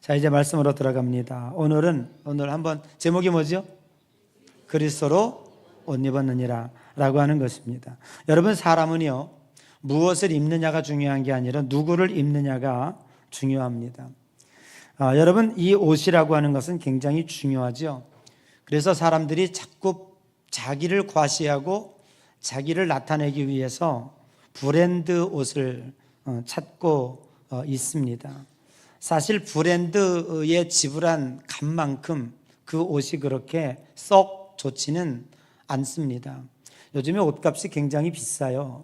자, 이제 말씀으로 들어갑니다. 오늘 한번 제목이 뭐죠? 그리스도로 옷 입었느니라 라고 하는 것입니다. 여러분, 사람은요, 무엇을 입느냐가 중요한 게 아니라 누구를 입느냐가 중요합니다. 여러분, 이 옷이라고 하는 것은 굉장히 중요하죠. 그래서 사람들이 자꾸 자기를 과시하고 자기를 나타내기 위해서 브랜드 옷을 찾고 있습니다. 사실 브랜드에 지불한 값만큼 그 옷이 그렇게 썩 좋지는 않습니다. 요즘에 옷값이 굉장히 비싸요.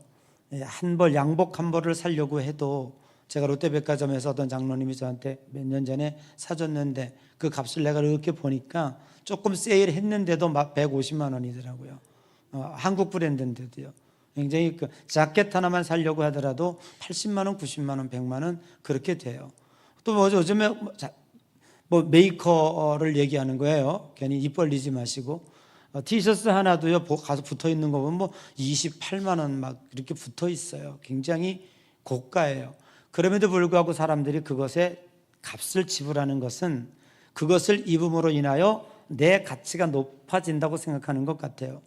한 벌, 양복 한 벌을 사려고 해도, 제가 롯데백화점에서 어떤 장로님이 저한테 몇 년 전에 사줬는데 그 값을 내가 이렇게 보니까 조금 세일했는데도 막 150만 원이더라고요. 한국 브랜드인데도요. 굉장히 그 자켓 하나만 사려고 하더라도 80만 원, 90만 원, 100만 원 그렇게 돼요. 또 뭐 요즘에 메이커를 얘기하는 거예요. 괜히 입 벌리지 마시고. 티셔츠 하나도요, 가서 붙어 있는 거 보면 28만 원 막 이렇게 붙어 있어요. 굉장히 고가예요. 그럼에도 불구하고 사람들이 그것에 값을 지불하는 것은 그것을 입음으로 인하여 내 가치가 높아진다고 생각하는 것 같아요.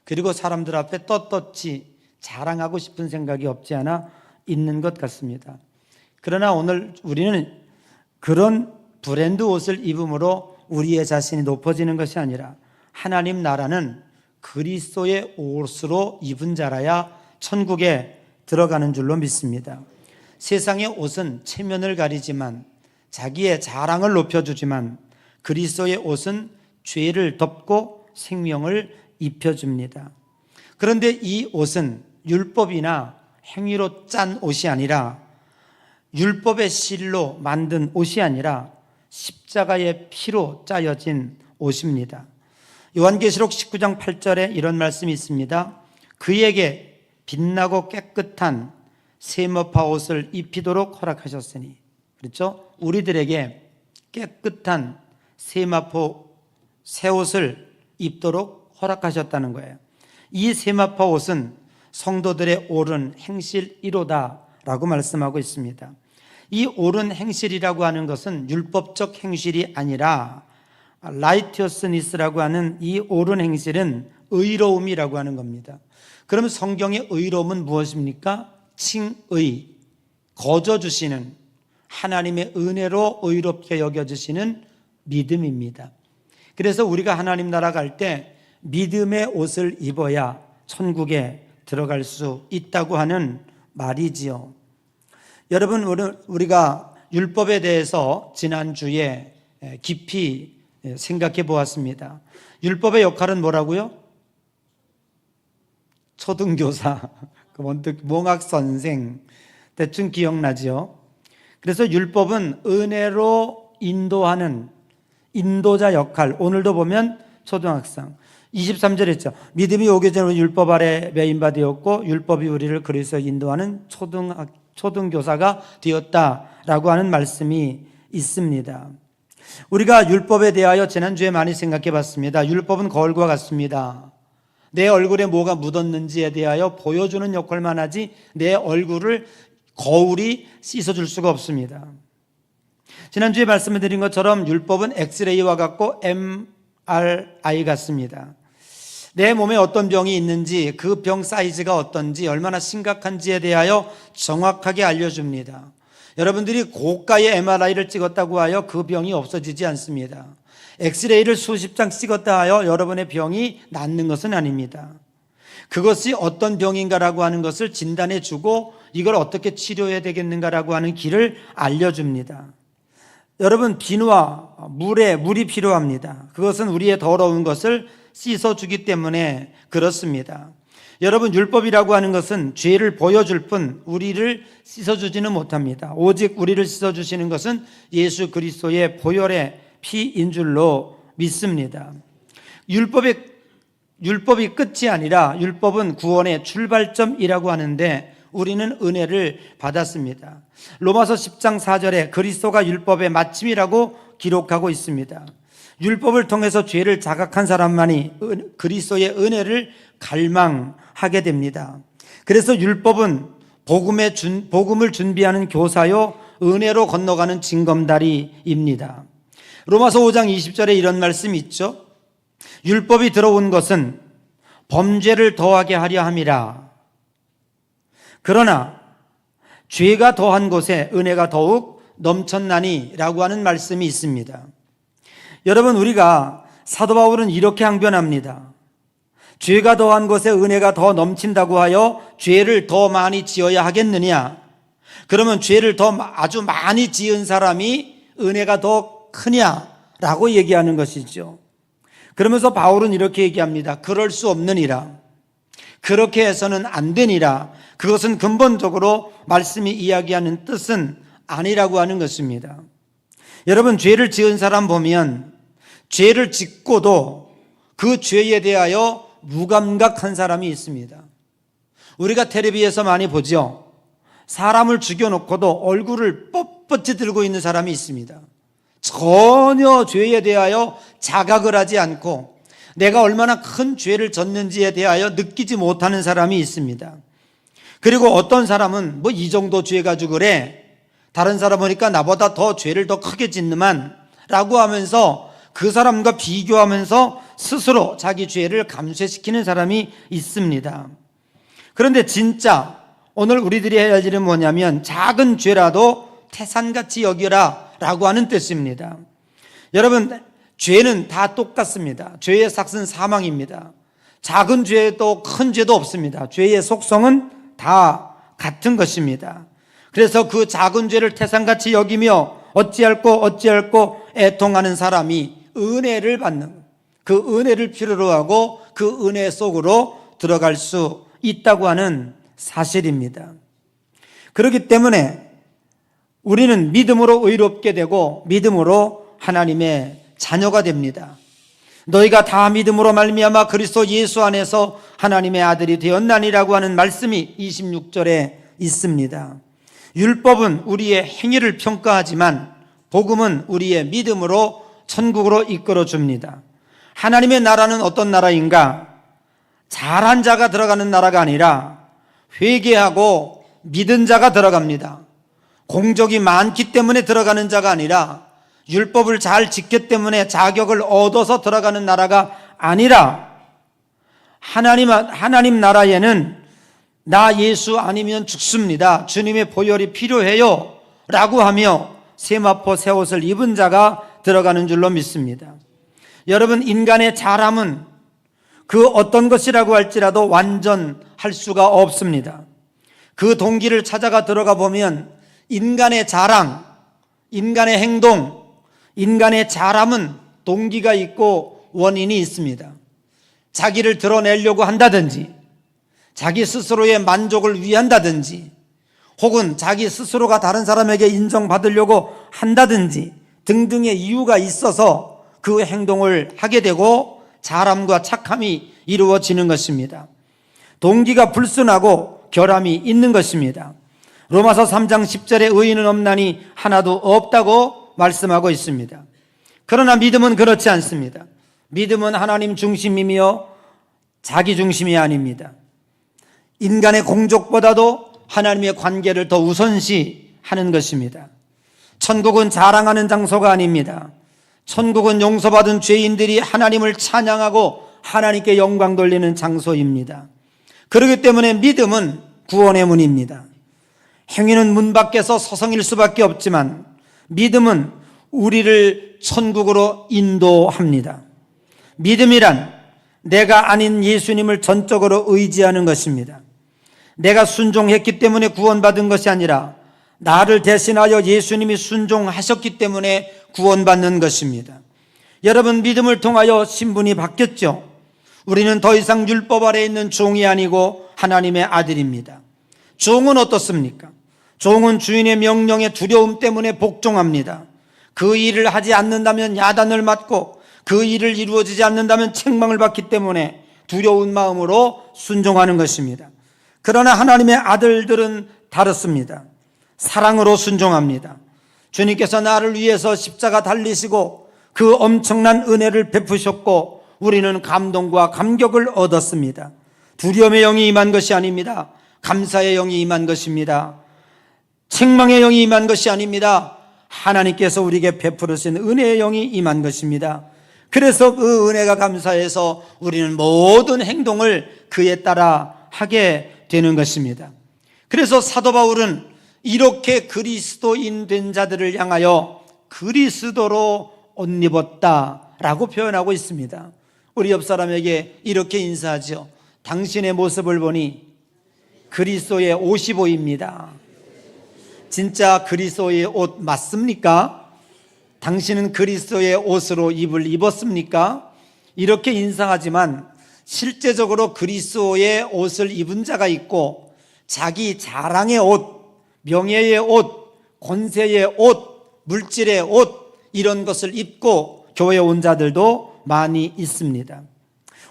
그리고 사람들 앞에 떳떳이 자랑하고 싶은 생각이 없지 않아 있는 것 같습니다. 그러나 오늘 우리는 그런 브랜드 옷을 입음으로 우리의 자신이 높아지는 것이 아니라 하나님 나라는 그리스도의 옷으로 입은 자라야 천국에 들어가는 줄로 믿습니다. 세상의 옷은 체면을 가리지만, 자기의 자랑을 높여주지만, 그리스도의 옷은 죄를 덮고 생명을 입혀줍니다. 그런데 이 옷은 율법이나 행위로 짠 옷이 아니라, 율법의 실로 만든 옷이 아니라 십자가의 피로 짜여진 옷입니다. 요한계시록 19장 8절에 이런 말씀이 있습니다. 그에게 빛나고 깨끗한 세마파 옷을 입히도록 허락하셨으니. 그렇죠? 우리들에게 깨끗한 세마포 새 옷을 입도록 허락하셨다는 거예요. 이 세마파 옷은 성도들의 옳은 행실 1호다 라고 말씀하고 있습니다. 이 옳은 행실이라고 하는 것은 율법적 행실이 아니라 라이티어스니스라고 하는 이 옳은 행실은 의로움이라고 하는 겁니다. 그러면 성경의 의로움은 무엇입니까? 칭의, 거저주시는, 하나님의 은혜로 의롭게 여겨주시는 믿음입니다. 그래서 우리가 하나님 나라 갈 때 믿음의 옷을 입어야 천국에 들어갈 수 있다고 하는 말이지요. 여러분, 우리가 율법에 대해서 지난주에 깊이 생각해 보았습니다. 율법의 역할은 뭐라고요? 초등교사, 몽학선생, 대충 기억나죠? 그래서 율법은 은혜로 인도하는 인도자 역할, 오늘도 보면 초등학생 23절 했죠. 믿음이 오기 전에 율법 아래 매인바 되었고 율법이 우리를 그리스도에 인도하는 초등교사가 되었다라고 하는 말씀이 있습니다. 우리가 율법에 대하여 지난주에 많이 생각해 봤습니다. 율법은 거울과 같습니다. 내 얼굴에 뭐가 묻었는지에 대하여 보여주는 역할만 하지 내 얼굴을 거울이 씻어줄 수가 없습니다. 지난주에 말씀을 드린 것처럼 율법은 엑스레이와 같고 MRI 같습니다. 내 몸에 어떤 병이 있는지, 그 병 사이즈가 어떤지, 얼마나 심각한지에 대하여 정확하게 알려줍니다. 여러분들이 고가의 MRI를 찍었다고 하여 그 병이 없어지지 않습니다. 엑스레이를 수십 장 찍었다 하여 여러분의 병이 낫는 것은 아닙니다. 그것이 어떤 병인가라고 하는 것을 진단해 주고 이걸 어떻게 치료해야 되겠는가라고 하는 길을 알려줍니다. 여러분, 비누와 물이 필요합니다. 그것은 우리의 더러운 것을 씻어주기 때문에 그렇습니다. 여러분, 율법이라고 하는 것은 죄를 보여줄 뿐 우리를 씻어주지는 못합니다. 오직 우리를 씻어주시는 것은 예수 그리스도의 보혈의 피인 줄로 믿습니다. 율법이 끝이 아니라 율법은 구원의 출발점이라고 하는데 우리는 은혜를 받았습니다. 로마서 10장 4절에 그리스도가 율법의 마침이라고 기록하고 있습니다. 율법을 통해서 죄를 자각한 사람만이 그리스도의 은혜를 갈망하게 됩니다. 그래서 율법은 복음을 준비하는 교사요 은혜로 건너가는 징검다리입니다. 로마서 5장 20절에 이런 말씀이 있죠. 율법이 들어온 것은 범죄를 더하게 하려 함이라. 그러나 죄가 더한 곳에 은혜가 더욱 넘쳤나니 라고 하는 말씀이 있습니다. 여러분, 우리가 사도 바울은 이렇게 항변합니다. 죄가 더한 곳에 은혜가 더 넘친다고 하여 죄를 더 많이 지어야 하겠느냐? 그러면 죄를 더 아주 많이 지은 사람이 은혜가 더 크냐라고 얘기하는 것이죠. 그러면서 바울은 이렇게 얘기합니다. 그럴 수 없느니라. 그렇게 해서는 안 되니라. 그것은 근본적으로 말씀이 이야기하는 뜻은 아니라고 하는 것입니다. 여러분, 죄를 지은 사람 보면 죄를 짓고도 그 죄에 대하여 무감각한 사람이 있습니다. 우리가 텔레비에서 많이 보죠. 사람을 죽여놓고도 얼굴을 뻣뻣이 들고 있는 사람이 있습니다. 전혀 죄에 대하여 자각을 하지 않고 내가 얼마나 큰 죄를 졌는지에 대하여 느끼지 못하는 사람이 있습니다. 그리고 어떤 사람은 뭐 이 정도 죄 가지고 그래, 다른 사람 보니까 나보다 더 죄를 더 크게 짓는만 라고 하면서 그 사람과 비교하면서 스스로 자기 죄를 감쇄시키는 사람이 있습니다. 그런데 진짜 오늘 우리들이 해야 할 일은 뭐냐면 작은 죄라도 태산같이 여겨라 라고 하는 뜻입니다. 여러분, 죄는 다 똑같습니다. 죄의 삭은 사망입니다. 작은 죄도 큰 죄도 없습니다. 죄의 속성은 다 같은 것입니다. 그래서 그 작은 죄를 태산같이 여기며 어찌할꼬 애통하는 사람이 은혜를 받는, 그 은혜를 필요로 하고 그 은혜 속으로 들어갈 수 있다고 하는 사실입니다. 그렇기 때문에 우리는 믿음으로 의롭게 되고 믿음으로 하나님의 자녀가 됩니다. 너희가 다 믿음으로 말미암아 그리스도 예수 안에서 하나님의 아들이 되었나니라고 하는 말씀이 26절에 있습니다. 율법은 우리의 행위를 평가하지만 복음은 우리의 믿음으로 천국으로 이끌어 줍니다. 하나님의 나라는 어떤 나라인가? 잘한 자가 들어가는 나라가 아니라 회개하고 믿은 자가 들어갑니다. 공적이 많기 때문에 들어가는 자가 아니라 율법을 잘 지켰기 때문에 자격을 얻어서 들어가는 나라가 아니라 하나님 나라에는 나 예수 아니면 죽습니다. 주님의 보혈이 필요해요 라고 하며 세마포 새 옷을 입은 자가 들어가는 줄로 믿습니다. 여러분, 인간의 잘함은 그 어떤 것이라고 할지라도 완전할 수가 없습니다. 그 동기를 찾아가 들어가 보면 인간의 자랑, 인간의 행동, 인간의 잘함은 동기가 있고 원인이 있습니다. 자기를 드러내려고 한다든지, 자기 스스로의 만족을 위한다든지, 혹은 자기 스스로가 다른 사람에게 인정받으려고 한다든지 등등의 이유가 있어서 그 행동을 하게 되고 잘함과 착함이 이루어지는 것입니다. 동기가 불순하고 결함이 있는 것입니다. 로마서 3장 10절에 의인은 없나니 하나도 없다고 말씀하고 있습니다. 그러나 믿음은 그렇지 않습니다. 믿음은 하나님 중심이며 자기 중심이 아닙니다. 인간의 공적보다도 하나님의 관계를 더 우선시하는 것입니다. 천국은 자랑하는 장소가 아닙니다. 천국은 용서받은 죄인들이 하나님을 찬양하고 하나님께 영광 돌리는 장소입니다. 그렇기 때문에 믿음은 구원의 문입니다. 행위는 문 밖에서 서성일 수밖에 없지만 믿음은 우리를 천국으로 인도합니다. 믿음이란 내가 아닌 예수님을 전적으로 의지하는 것입니다. 내가 순종했기 때문에 구원받은 것이 아니라 나를 대신하여 예수님이 순종하셨기 때문에 구원받는 것입니다. 여러분, 믿음을 통하여 신분이 바뀌었죠. 우리는 더 이상 율법 아래에 있는 종이 아니고 하나님의 아들입니다. 종은 어떻습니까? 종은 주인의 명령에 두려움 때문에 복종합니다. 그 일을 하지 않는다면 야단을 맞고 그 일을 이루어지지 않는다면 책망을 받기 때문에 두려운 마음으로 순종하는 것입니다. 그러나 하나님의 아들들은 다릅니다. 사랑으로 순종합니다. 주님께서 나를 위해서 십자가 달리시고 그 엄청난 은혜를 베푸셨고 우리는 감동과 감격을 얻었습니다. 두려움의 영이 임한 것이 아닙니다. 감사의 영이 임한 것입니다. 책망의 영이 임한 것이 아닙니다. 하나님께서 우리에게 베풀으신 은혜의 영이 임한 것입니다. 그래서 그 은혜가 감사해서 우리는 모든 행동을 그에 따라 하게 되는 것입니다. 그래서 사도 바울은 이렇게 그리스도인 된 자들을 향하여 그리스도로 옷 입었다라고 표현하고 있습니다. 우리 옆 사람에게 이렇게 인사하죠. 당신의 모습을 보니 그리스도의 옷이 보입니다. 진짜 그리스도의 옷 맞습니까? 당신은 그리스도의 옷으로 입었습니까? 이렇게 인상하지만 실제적으로 그리스도의 옷을 입은 자가 있고 자기 자랑의 옷, 명예의 옷, 권세의 옷, 물질의 옷 이런 것을 입고 교회에 온 자들도 많이 있습니다.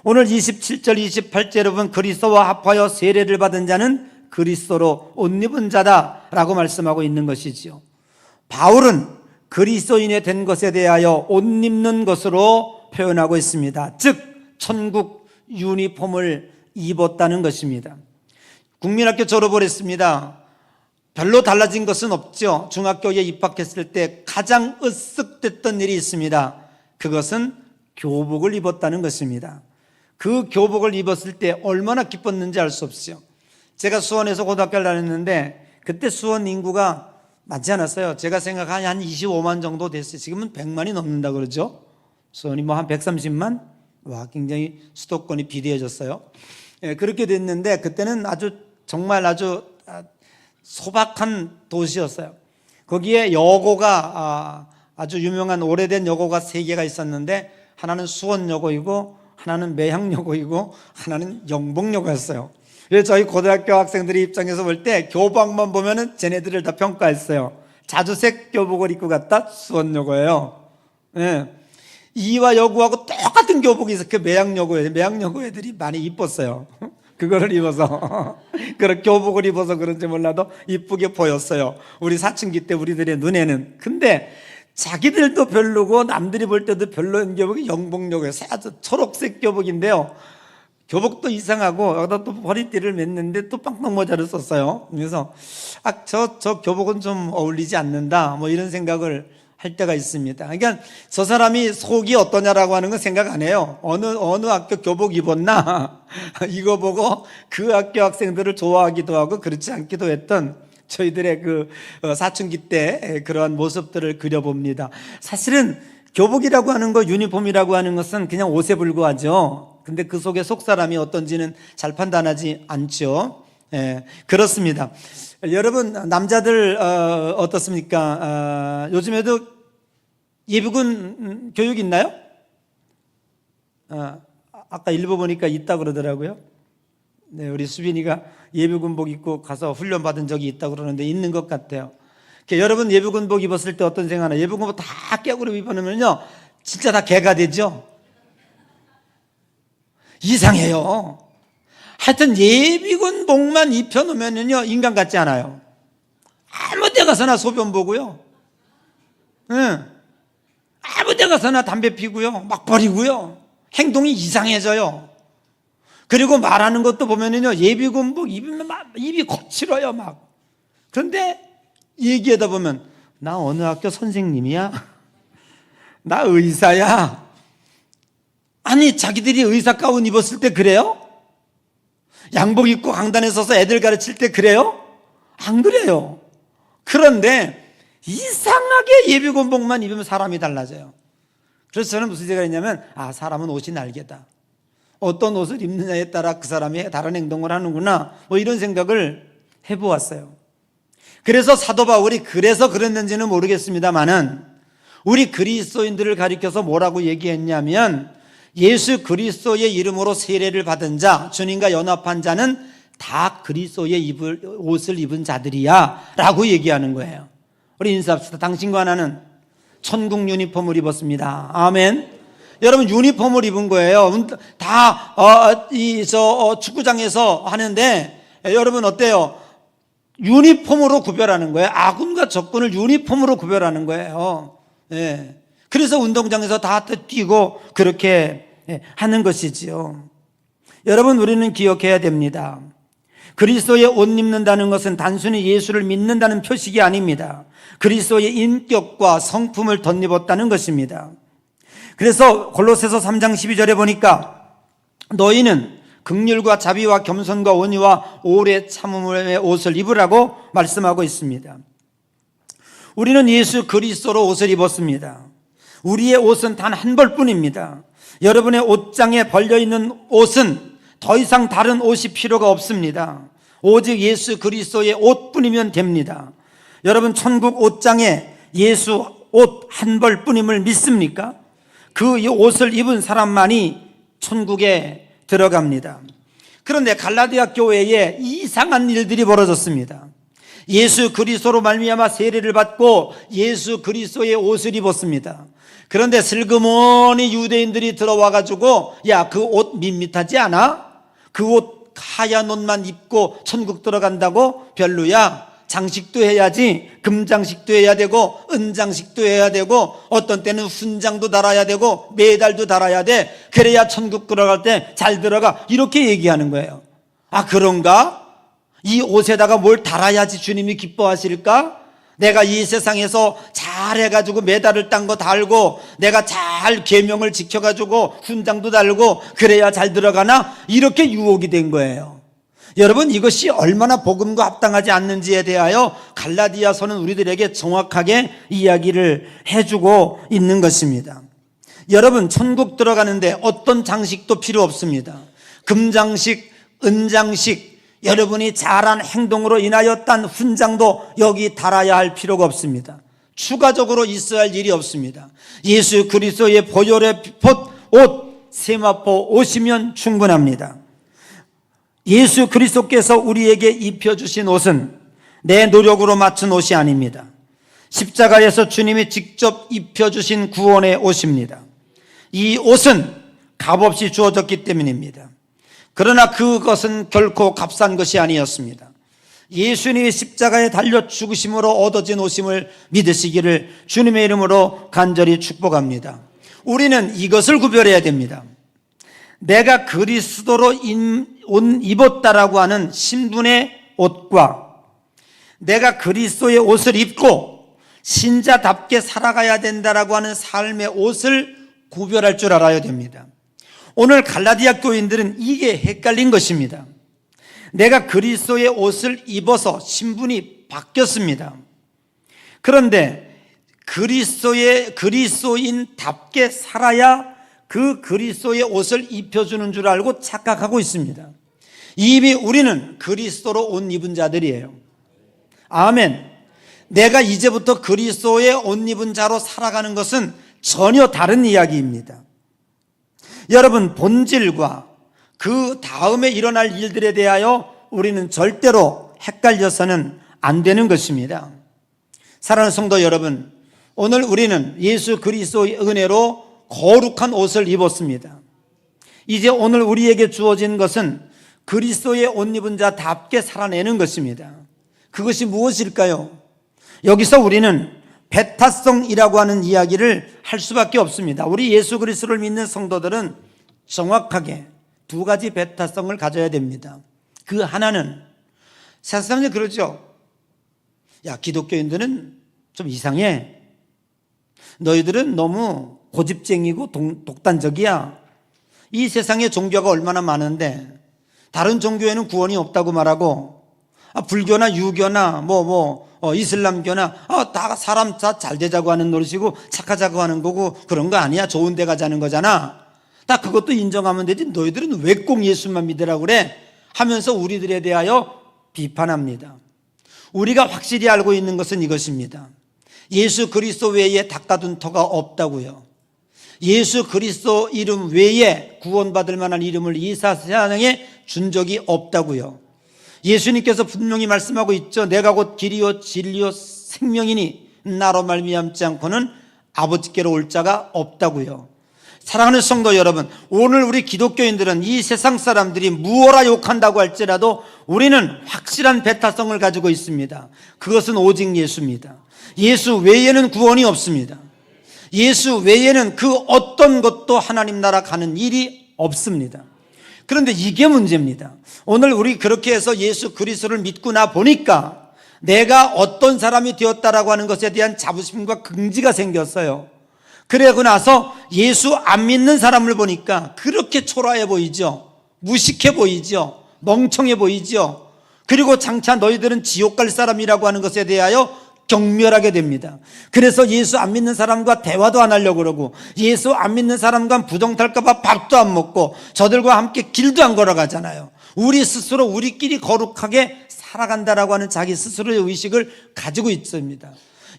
오늘 27절 28절 여러분 그리스도와 합하여 세례를 받은 자는 그리스도로 옷 입은 자다라고 말씀하고 있는 것이지요. 바울은 그리스도인이 된 것에 대하여 옷 입는 것으로 표현하고 있습니다. 즉 천국 유니폼을 입었다는 것입니다. 국민학교 졸업을 했습니다. 별로 달라진 것은 없죠. 중학교에 입학했을 때 가장 으쓱됐던 일이 있습니다. 그것은 교복을 입었다는 것입니다. 그 교복을 입었을 때 얼마나 기뻤는지 알 수 없어요. 제가 수원에서 고등학교를 다녔는데 그때 수원 인구가 많지 않았어요. 제가 생각하니 한 25만 정도 됐어요. 지금은 100만이 넘는다 그러죠. 수원이 뭐 한 130만? 와, 굉장히 수도권이 비대해졌어요. 예, 그렇게 됐는데 그때는 정말 아주 소박한 도시였어요. 거기에 여고가 아주 유명한 오래된 여고가 3개가 있었는데 하나는 수원여고이고 하나는 매향여고이고 하나는 영봉여고였어요. 그래서 저희 고등학교 학생들이 입장에서 볼 때 교복만 보면은 쟤네들을 다 평가했어요. 자주색 교복을 입고 갔다 수원여고예요. 예. 이와 여고하고 똑같은 교복이 있어. 그 매향여고예요. 매향여고 애들이 많이 이뻤어요. 그거를 입어서 그런 교복을 입어서 그런지 몰라도 이쁘게 보였어요. 우리 사춘기 때 우리들의 눈에는. 근데 자기들도 별로고 남들이 볼 때도 별로인 교복이 영봉여고예요. 아주 초록색 교복인데요. 교복도 이상하고 여기다 또 허리띠를 맸는데 또 빵빵 모자를 썼어요. 그래서 저 교복은 좀 어울리지 않는다 뭐 이런 생각을 할 때가 있습니다. 그러니까 저 사람이 속이 어떠냐라고 하는 건 생각 안 해요. 어느 학교 교복 입었나 이거 보고 그 학교 학생들을 좋아하기도 하고 그렇지 않기도 했던 저희들의 그 사춘기 때 그러한 모습들을 그려봅니다. 사실은 교복이라고 하는 거, 유니폼이라고 하는 것은 그냥 옷에 불과하죠. 근데 그 속에 속 사람이 어떤지는 잘 판단하지 않죠. 예, 그렇습니다. 여러분 남자들 어떻습니까? 요즘에도 예비군 교육 있나요? 아까 일부 보니까 있다 그러더라고요. 네, 우리 수빈이가 예비군복 입고 가서 훈련 받은 적이 있다고 그러는데 있는 것 같아요. 여러분 예비군복 입었을 때 어떤 생각하나요? 예비군복 다 깨구려 입어놓으면요 진짜 다 개가 되죠. 이상해요. 하여튼 예비군복만 입혀놓으면요 인간 같지 않아요. 아무 데 가서나 소변 보고요. 응. 아무 데 가서나 담배 피고요. 막 버리고요. 행동이 이상해져요. 그리고 말하는 것도 보면은요 예비군복 입으면 막 입이 거칠어요 막. 그런데 얘기하다 보면 나 어느 학교 선생님이야? 나 의사야? 아니 자기들이 의사 가운 입었을 때 그래요? 양복 입고 강단에 서서 애들 가르칠 때 그래요? 안 그래요. 그런데 이상하게 예비군복만 입으면 사람이 달라져요. 그래서 저는 무슨 생각을 했냐면 사람은 옷이 날개다. 어떤 옷을 입느냐에 따라 그 사람이 다른 행동을 하는구나 뭐 이런 생각을 해보았어요. 그래서 사도 바울이 그래서 그랬는지는 모르겠습니다만은 우리 그리스도인들을 가리켜서 뭐라고 얘기했냐면 예수 그리스도의 이름으로 세례를 받은 자, 주님과 연합한 자는 다 그리스도의 옷을 입은 자들이야 라고 얘기하는 거예요. 우리 인사합시다. 당신과 나는 천국 유니폼을 입었습니다. 아멘. 여러분 유니폼을 입은 거예요. 다 축구장에서 하는데 여러분 어때요? 유니폼으로 구별하는 거예요. 아군과 적군을 유니폼으로 구별하는 거예요. 예. 그래서 운동장에서 다 뛰고 그렇게 하는 것이지요. 여러분 우리는 기억해야 됩니다. 그리스도의 옷 입는다는 것은 단순히 예수를 믿는다는 표식이 아닙니다. 그리스도의 인격과 성품을 덧입었다는 것입니다. 그래서 골로새서 3장 12절에 보니까 너희는 긍휼과 자비와 겸손과 온유와 오래 참음의 옷을 입으라고 말씀하고 있습니다. 우리는 예수 그리스도로 옷을 입었습니다. 우리의 옷은 단 한 벌뿐입니다. 여러분의 옷장에 벌려있는 옷은 더 이상 다른 옷이 필요가 없습니다. 오직 예수 그리스도의 옷뿐이면 됩니다. 여러분, 천국 옷장에 예수 옷 한 벌뿐임을 믿습니까? 그 옷을 입은 사람만이 천국에 들어갑니다. 그런데 갈라디아 교회에 이상한 일들이 벌어졌습니다. 예수 그리스도로 말미암아 세례를 받고 예수 그리스도의 옷을 입었습니다. 그런데 슬그머니 유대인들이 들어와 가지고 야, 그 옷 밋밋하지 않아? 그 옷 하얀 옷만 입고 천국 들어간다고? 별로야. 장식도 해야지. 금장식도 해야 되고 은장식도 해야 되고 어떤 때는 훈장도 달아야 되고 메달도 달아야 돼. 그래야 천국 들어갈 때 잘 들어가. 이렇게 얘기하는 거예요. 아, 그런가? 이 옷에다가 뭘 달아야지 주님이 기뻐하실까? 내가 이 세상에서 잘해가지고 메달을 딴 거 달고 내가 잘 계명을 지켜가지고 훈장도 달고 그래야 잘 들어가나? 이렇게 유혹이 된 거예요. 여러분, 이것이 얼마나 복음과 합당하지 않는지에 대하여 갈라디아서는 우리들에게 정확하게 이야기를 해주고 있는 것입니다. 여러분, 천국 들어가는데 어떤 장식도 필요 없습니다. 금장식, 은장식, 여러분이 잘한 행동으로 인하여 딴 훈장도 여기 달아야 할 필요가 없습니다. 추가적으로 있어야 할 일이 없습니다. 예수 그리스도의 보혈의 옷, 세마포 옷이면 충분합니다. 예수 그리스도께서 우리에게 입혀주신 옷은 내 노력으로 맞춘 옷이 아닙니다. 십자가에서 주님이 직접 입혀주신 구원의 옷입니다. 이 옷은 값없이 주어졌기 때문입니다. 그러나 그것은 결코 값싼 것이 아니었습니다. 예수님이 십자가에 달려 죽으심으로 얻어진 옷임을 믿으시기를 주님의 이름으로 간절히 축복합니다. 우리는 이것을 구별해야 됩니다. 내가 그리스도로 옷 입었다라고 하는 신분의 옷과 내가 그리스도의 옷을 입고 신자답게 살아가야 된다라고 하는 삶의 옷을 구별할 줄 알아야 됩니다. 오늘 갈라디아 교인들은 이게 헷갈린 것입니다. 내가 그리스도의 옷을 입어서 신분이 바뀌었습니다. 그런데 그리스도인답게 살아야 그 그리스도의 옷을 입혀주는 줄 알고 착각하고 있습니다. 이미 우리는 그리스도로 옷 입은 자들이에요. 아멘. 내가 이제부터 그리스도의 옷 입은 자로 살아가는 것은 전혀 다른 이야기입니다. 여러분, 본질과 그 다음에 일어날 일들에 대하여 우리는 절대로 헷갈려서는 안 되는 것입니다. 사랑하는 성도 여러분, 오늘 우리는 예수 그리스도의 은혜로 거룩한 옷을 입었습니다. 이제 오늘 우리에게 주어진 것은 그리스도의 옷 입은 자답게 살아내는 것입니다. 그것이 무엇일까요? 여기서 우리는 배타성이라고 하는 이야기를 할 수밖에 없습니다. 우리 예수 그리스도를 믿는 성도들은 정확하게 두 가지 배타성을 가져야 됩니다. 그 하나는, 세상에 그러죠. 야, 기독교인들은 좀 이상해. 너희들은 너무 고집쟁이고 독단적이야. 이 세상에 종교가 얼마나 많은데 다른 종교에는 구원이 없다고 말하고, 불교나 유교나 이슬람교나 다 사람 다 잘 되자고 하는 노릇이고 착하자고 하는 거고 그런 거 아니야. 좋은 데 가자는 거잖아. 다 그것도 인정하면 되지. 너희들은 왜 꼭 예수만 믿으라고 그래? 하면서 우리들에 대하여 비판합니다. 우리가 확실히 알고 있는 것은 이것입니다. 예수 그리스도 외에 닦아둔 터가 없다고요. 예수 그리스도 이름 외에 구원받을 만한 이름을 이 세상에 준 적이 없다고요. 예수님께서 분명히 말씀하고 있죠. 내가 곧 길이요 진리요 생명이니 나로 말미암지 않고는 아버지께로 올 자가 없다고요. 사랑하는 성도 여러분, 오늘 우리 기독교인들은 이 세상 사람들이 무엇라 욕한다고 할지라도 우리는 확실한 배타성을 가지고 있습니다. 그것은 오직 예수입니다. 예수 외에는 구원이 없습니다. 예수 외에는 그 어떤 것도 하나님 나라 가는 일이 없습니다. 그런데 이게 문제입니다. 오늘 우리 그렇게 해서 예수 그리스도를 믿고 나 보니까 내가 어떤 사람이 되었다라고 하는 것에 대한 자부심과 긍지가 생겼어요. 그러고 나서 예수 안 믿는 사람을 보니까 그렇게 초라해 보이죠. 무식해 보이죠. 멍청해 보이죠. 그리고 장차 너희들은 지옥 갈 사람이라고 하는 것에 대하여 경멸하게 됩니다. 그래서 예수 안 믿는 사람과 대화도 안 하려고 그러고, 예수 안 믿는 사람과 부정 탈까 봐 밥도 안 먹고 저들과 함께 길도 안 걸어가잖아요. 우리 스스로 우리끼리 거룩하게 살아간다라고 하는 자기 스스로의 의식을 가지고 있습니다.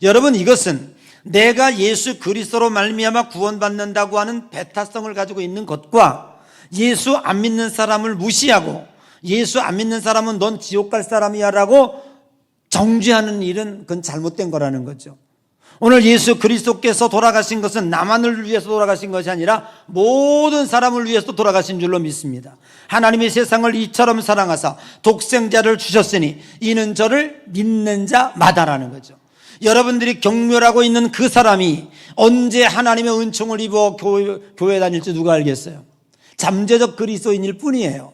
여러분, 이것은 내가 예수 그리스도로 말미암아 구원받는다고 하는 배타성을 가지고 있는 것과 예수 안 믿는 사람을 무시하고 예수 안 믿는 사람은 넌 지옥 갈 사람이야 라고 정죄하는 일은 그건 잘못된 거라는 거죠. 오늘 예수 그리스도께서 돌아가신 것은 나만을 위해서 돌아가신 것이 아니라 모든 사람을 위해서 돌아가신 줄로 믿습니다. 하나님이 세상을 이처럼 사랑하사 독생자를 주셨으니 이는 저를 믿는 자마다라는 거죠. 여러분들이 경멸하고 있는 그 사람이 언제 하나님의 은총을 입어 교회 다닐지 누가 알겠어요? 잠재적 그리스도인일 뿐이에요.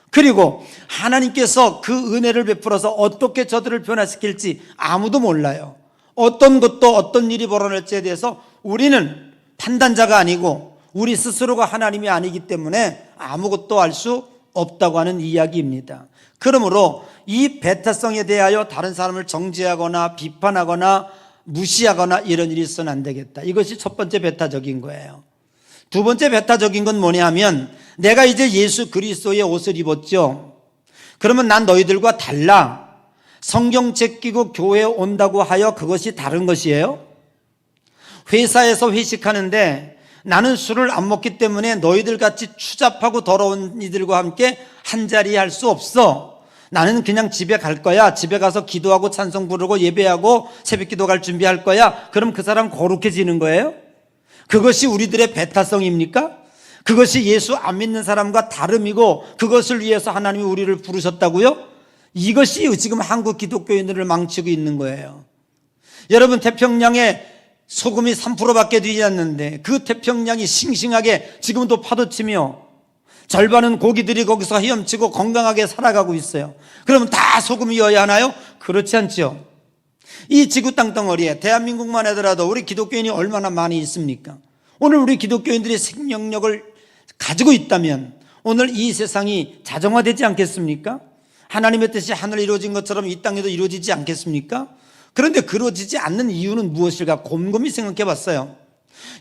그리고 하나님께서 그 은혜를 베풀어서 어떻게 저들을 변화시킬지 아무도 몰라요. 어떤 것도 어떤 일이 벌어질지에 대해서 우리는 판단자가 아니고 우리 스스로가 하나님이 아니기 때문에 아무것도 알 수 없다고 하는 이야기입니다. 그러므로 이 배타성에 대하여 다른 사람을 정죄하거나 비판하거나 무시하거나 이런 일이 있어서는 안 되겠다. 이것이 첫 번째 배타적인 거예요. 두 번째 배타적인 건 뭐냐 하면, 내가 이제 예수 그리스도의 옷을 입었죠. 그러면 난 너희들과 달라. 성경 제끼고 교회에 온다고 하여 그것이 다른 것이에요? 회사에서 회식하는데 나는 술을 안 먹기 때문에 너희들 같이 추잡하고 더러운 이들과 함께 한자리 할 수 없어. 나는 그냥 집에 갈 거야. 집에 가서 기도하고 찬송 부르고 예배하고 새벽 기도 갈 준비할 거야. 그럼 그 사람 거룩해지는 거예요? 그것이 우리들의 배타성입니까? 그것이 예수 안 믿는 사람과 다름이고 그것을 위해서 하나님이 우리를 부르셨다고요? 이것이 지금 한국 기독교인들을 망치고 있는 거예요. 여러분, 태평양에 소금이 3%밖에 되지 않는데 그 태평양이 싱싱하게 지금도 파도치며 절반은 고기들이 거기서 헤엄치고 건강하게 살아가고 있어요. 그러면 다 소금이어야 하나요? 그렇지 않죠. 이 지구 땅덩어리에 대한민국만 하더라도 우리 기독교인이 얼마나 많이 있습니까? 오늘 우리 기독교인들이 생명력을 가지고 있다면 오늘 이 세상이 자정화되지 않겠습니까? 하나님의 뜻이 하늘에 이루어진 것처럼 이 땅에도 이루어지지 않겠습니까? 그런데 그루어지지 않는 이유는 무엇일까 곰곰이 생각해 봤어요.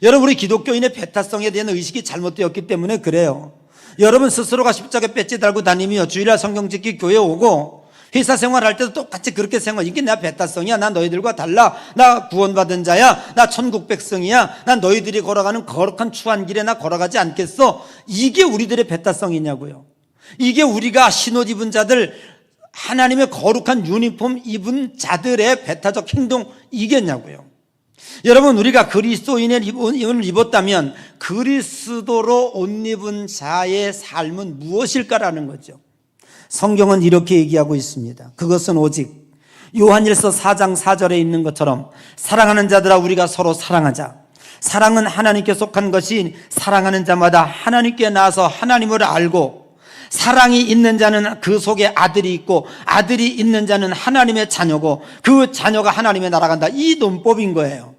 여러분, 우리 기독교인의 배타성에 대한 의식이 잘못되었기 때문에 그래요. 여러분 스스로가 십자가 배지 달고 다니며 주일날 성경 짓기 교회 오고 회사 생활할 때도 똑같이 그렇게 생활. 이게 내 배타성이야. 난 너희들과 달라. 나 구원받은 자야. 나 천국 백성이야. 난 너희들이 걸어가는 거룩한 추한 길에 나 걸어가지 않겠어. 이게 우리들의 배타성이냐고요. 이게 우리가 신옷 입은 자들, 하나님의 거룩한 유니폼 입은 자들의 배타적 행동 이겠냐고요. 여러분, 우리가 그리스도인의 옷을 입었다면 그리스도로 옷 입은 자의 삶은 무엇일까라는 거죠. 성경은 이렇게 얘기하고 있습니다. 그것은 오직 요한일서 4장 4절에 있는 것처럼 사랑하는 자들아 우리가 서로 사랑하자. 사랑은 하나님께 속한 것이 사랑하는 자마다 하나님께 나아서 하나님을 알고, 사랑이 있는 자는 그 속에 아들이 있고 아들이 있는 자는 하나님의 자녀고 그 자녀가 하나님의 나라간다. 이 논법인 거예요.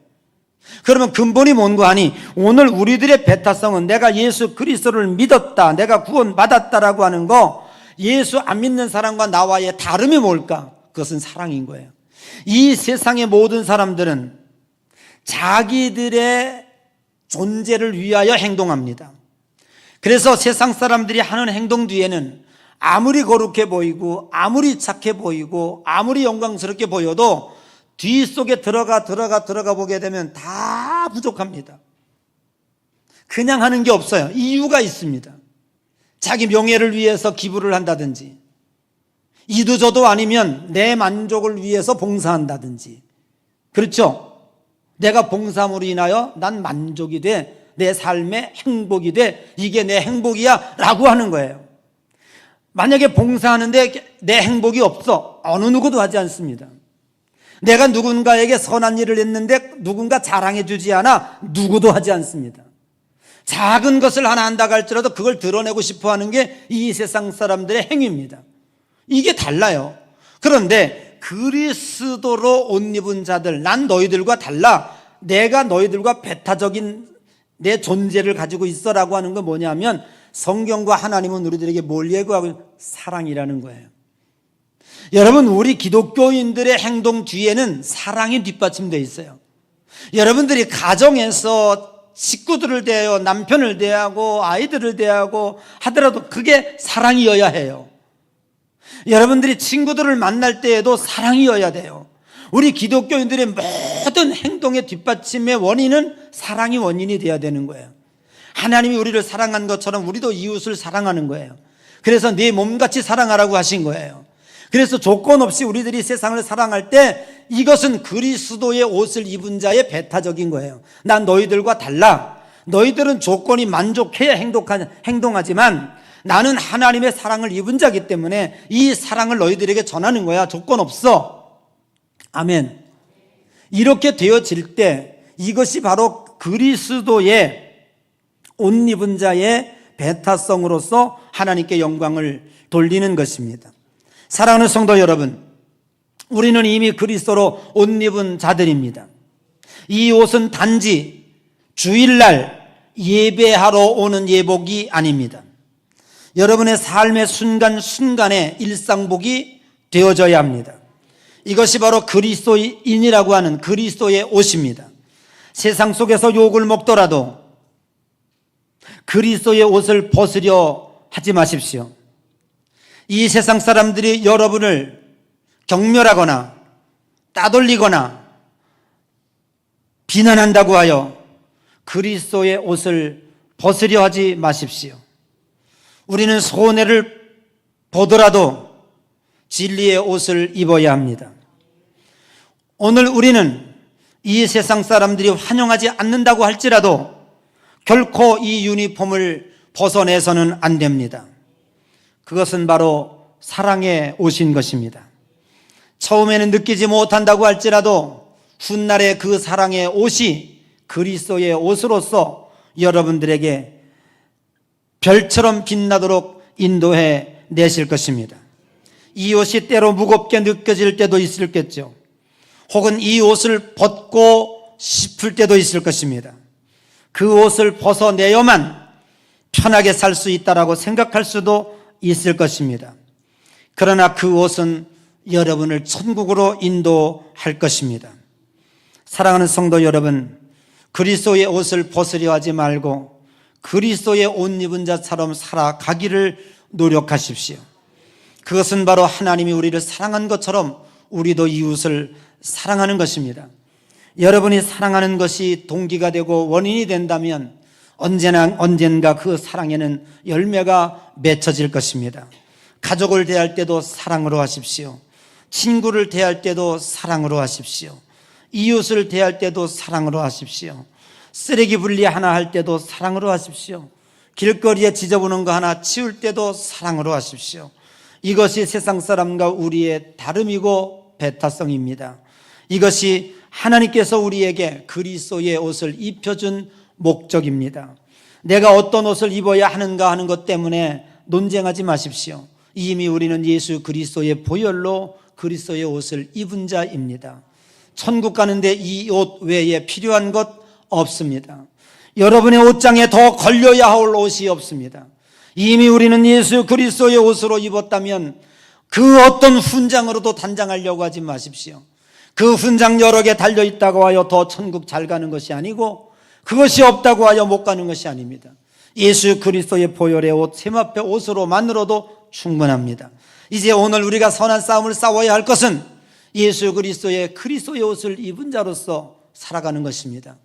그러면 근본이 뭔고 하니, 오늘 우리들의 배타성은 내가 예수 그리스도를 믿었다, 내가 구원받았다라고 하는 거, 예수 안 믿는 사람과 나와의 다름이 뭘까? 그것은 사랑인 거예요. 이 세상의 모든 사람들은 자기들의 존재를 위하여 행동합니다. 그래서 세상 사람들이 하는 행동 뒤에는 아무리 거룩해 보이고 아무리 착해 보이고 아무리 영광스럽게 보여도 뒷속에 들어가 보게 되면 다 부족합니다. 그냥 하는 게 없어요. 이유가 있습니다. 자기 명예를 위해서 기부를 한다든지, 이도저도 아니면 내 만족을 위해서 봉사한다든지. 그렇죠? 내가 봉사함으로 인하여 난 만족이 돼, 내 삶의 행복이 돼, 이게 내 행복이야 라고 하는 거예요. 만약에 봉사하는데 내 행복이 없어, 어느 누구도 하지 않습니다. 내가 누군가에게 선한 일을 했는데 누군가 자랑해 주지 않아, 누구도 하지 않습니다. 작은 것을 하나 한다고 할지라도 그걸 드러내고 싶어 하는 게 이 세상 사람들의 행위입니다. 이게 달라요. 그런데 그리스도로 옷 입은 자들, 난 너희들과 달라. 내가 너희들과 배타적인 내 존재를 가지고 있어라고 하는 건 뭐냐면 성경과 하나님은 우리들에게 뭘 예고하고 있는 사랑이라는 거예요. 여러분, 우리 기독교인들의 행동 뒤에는 사랑이 뒷받침되어 있어요. 여러분들이 가정에서 식구들을 대하여 남편을 대하고 아이들을 대하고 하더라도 그게 사랑이어야 해요. 여러분들이 친구들을 만날 때에도 사랑이어야 돼요. 우리 기독교인들의 모든 행동의 뒷받침의 원인은 사랑이 원인이 되어야 되는 거예요. 하나님이 우리를 사랑한 것처럼 우리도 이웃을 사랑하는 거예요. 그래서 네 몸같이 사랑하라고 하신 거예요. 그래서 조건 없이 우리들이 세상을 사랑할 때 이것은 그리스도의 옷을 입은 자의 배타적인 거예요. 난 너희들과 달라. 너희들은 조건이 만족해야 행동하지만 나는 하나님의 사랑을 입은 자이기 때문에 이 사랑을 너희들에게 전하는 거야. 조건 없어. 아멘. 이렇게 되어질 때 이것이 바로 그리스도의 옷 입은 자의 배타성으로서 하나님께 영광을 돌리는 것입니다. 사랑하는 성도 여러분, 우리는 이미 그리스도로 옷 입은 자들입니다. 이 옷은 단지 주일날 예배하러 오는 예복이 아닙니다. 여러분의 삶의 순간순간에 일상복이 되어져야 합니다. 이것이 바로 그리스도인이라고 하는 그리스도의 옷입니다. 세상 속에서 욕을 먹더라도 그리스도의 옷을 벗으려 하지 마십시오. 이 세상 사람들이 여러분을 경멸하거나 따돌리거나 비난한다고 하여 그리스도의 옷을 벗으려 하지 마십시오. 우리는 손해를 보더라도 진리의 옷을 입어야 합니다. 오늘 우리는 이 세상 사람들이 환영하지 않는다고 할지라도 결코 이 유니폼을 벗어내서는 안 됩니다. 그것은 바로 사랑의 옷인 것입니다. 처음에는 느끼지 못한다고 할지라도 훗날에 그 사랑의 옷이 그리스도의 옷으로서 여러분들에게 별처럼 빛나도록 인도해 내실 것입니다. 이 옷이 때로 무겁게 느껴질 때도 있을겠죠. 혹은 이 옷을 벗고 싶을 때도 있을 것입니다. 그 옷을 벗어내야만 편하게 살 수 있다라고 생각할 수도 있을 것입니다. 그러나 그 옷은 여러분을 천국으로 인도할 것입니다. 사랑하는 성도 여러분, 그리스도의 옷을 벗으려 하지 말고 그리스도의 옷 입은 자처럼 살아가기를 노력하십시오. 그것은 바로 하나님이 우리를 사랑한 것처럼 우리도 이웃을 사랑하는 것입니다. 여러분이 사랑하는 것이 동기가 되고 원인이 된다면 언젠가 그 사랑에는 열매가 맺혀질 것입니다. 가족을 대할 때도 사랑으로 하십시오. 친구를 대할 때도 사랑으로 하십시오. 이웃을 대할 때도 사랑으로 하십시오. 쓰레기 분리 하나 할 때도 사랑으로 하십시오. 길거리에 지저분한 거 하나 치울 때도 사랑으로 하십시오. 이것이 세상 사람과 우리의 다름이고 배타성입니다. 이것이 하나님께서 우리에게 그리스도의 옷을 입혀준 목적입니다. 내가 어떤 옷을 입어야 하는가 하는 것 때문에 논쟁하지 마십시오. 이미 우리는 예수 그리스도의 보혈로 그리스도의 옷을 입은 자입니다. 천국 가는데 이 옷 외에 필요한 것 없습니다. 여러분의 옷장에 더 걸려야 할 옷이 없습니다. 이미 우리는 예수 그리스도의 옷으로 입었다면 그 어떤 훈장으로도 단장하려고 하지 마십시오. 그 훈장 여러 개 달려있다고 하여 더 천국 잘 가는 것이 아니고 그것이 없다고 하여 못 가는 것이 아닙니다. 예수 그리스도의 보혈의 옷, 세마포 옷으로만으로도 충분합니다. 이제 오늘 우리가 선한 싸움을 싸워야 할 것은 예수 그리스도의 옷을 입은 자로서 살아가는 것입니다.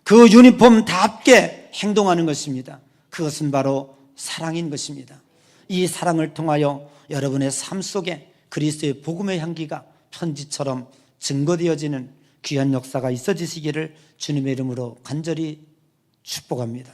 그 유니폼답게 행동하는 것입니다. 그것은 바로 사랑인 것입니다. 이 사랑을 통하여 여러분의 삶 속에 그리스도의 복음의 향기가 편지처럼 증거되어지는 귀한 역사가 있어지시기를 주님의 이름으로 간절히 축복합니다.